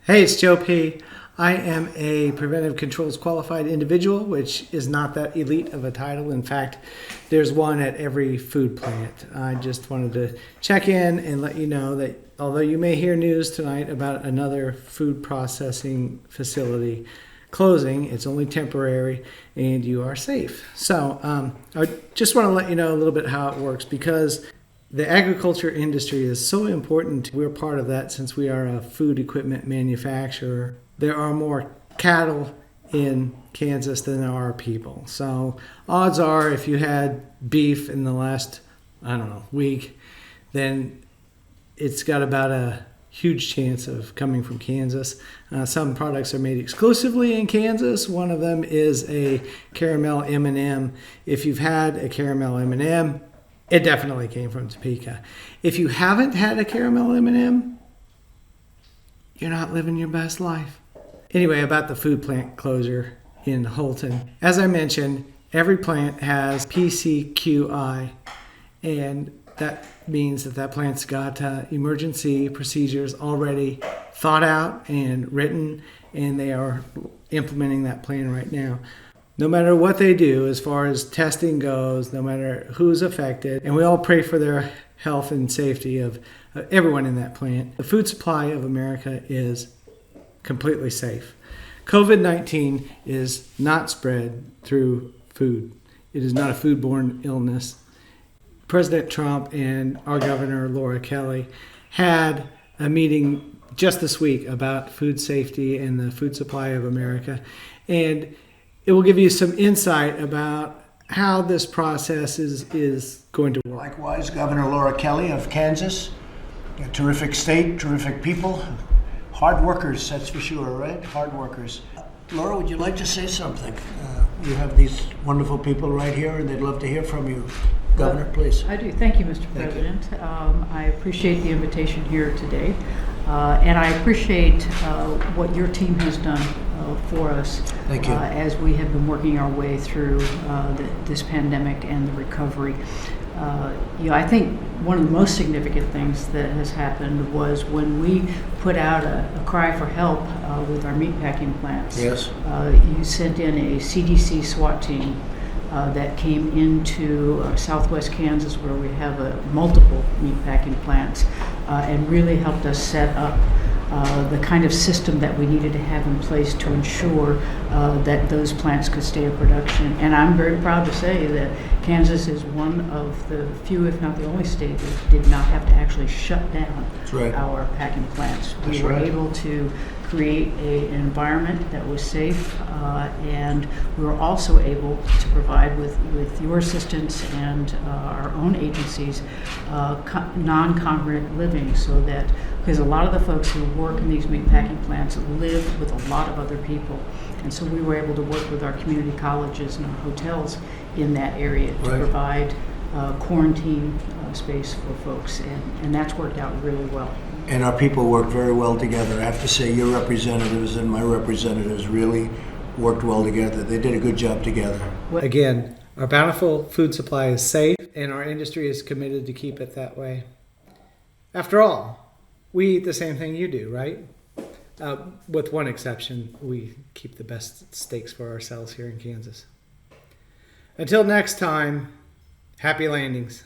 Hey, it's Joe P. I am a Preventive Controls Qualified Individual, which is not that elite of a title. In fact, there's one at every food plant. I just wanted to check in and let you know that although you may hear news tonight about another food processing facility closing, it's only temporary and you are safe. So I just want to let you know a little bit how it works, because the agriculture industry is so important. We're part of that since we are a food equipment manufacturer. There are more cattle in Kansas than there are people. So odds are if you had beef in the last, week, then it's got about a huge chance of coming from Kansas. Some products are made exclusively in Kansas. One of them is a caramel M&M. If you've had a caramel M&M, it definitely came from Topeka. If you haven't had a caramel M&M, you're not living your best life. Anyway, about the food plant closure in Holton. As I mentioned, every plant has PCQI, and that means that plant's got emergency procedures already thought out and written, and they are implementing that plan right now. No matter what they do as far as testing goes, no matter who's affected, and we all pray for their health and safety of everyone in that plant, the food supply of America is completely safe. COVID-19 is not spread through food. It is not a foodborne illness. President Trump and our governor, Laura Kelly, had a meeting just this week about food safety and the food supply of America. And it will give you some insight about how this process is going to work. Likewise, Governor Laura Kelly of Kansas, a terrific state, terrific people, hard workers, that's for sure, right? Hard workers. Laura, would you like to say something? You have these wonderful people right here, and they'd love to hear from you. Governor, please. I do. Thank you, Mr. President. I appreciate the invitation here today, and I appreciate what your team has done for us. Thank you. As we have been working our way through this pandemic and the recovery. I think one of the most significant things that has happened was when we put out a cry for help with our meatpacking plants. Yes. You sent in a CDC SWAT team that came into southwest Kansas, where we have multiple meatpacking plants, and really helped us set up the kind of system that we needed to have in place to ensure that those plants could stay in production. And I'm very proud to say that Kansas is one of the few, if not the only state, that did not have to actually shut down our packing plants. We were able to create an environment that was safe, and we were also able to provide with your assistance and our own agencies non-congregate living, so that, because a lot of the folks who work in these meatpacking plants live with a lot of other people, and so we were able to work with our community colleges and our hotels in that area to provide quarantine space for folks, and that's worked out really well. And our people worked very well together. I have to say, your representatives and my representatives really worked well together. They did a good job together. Again, our bountiful food supply is safe, and our industry is committed to keep it that way. After all, we eat the same thing you do, right? With one exception, we keep the best steaks for ourselves here in Kansas. Until next time, happy landings.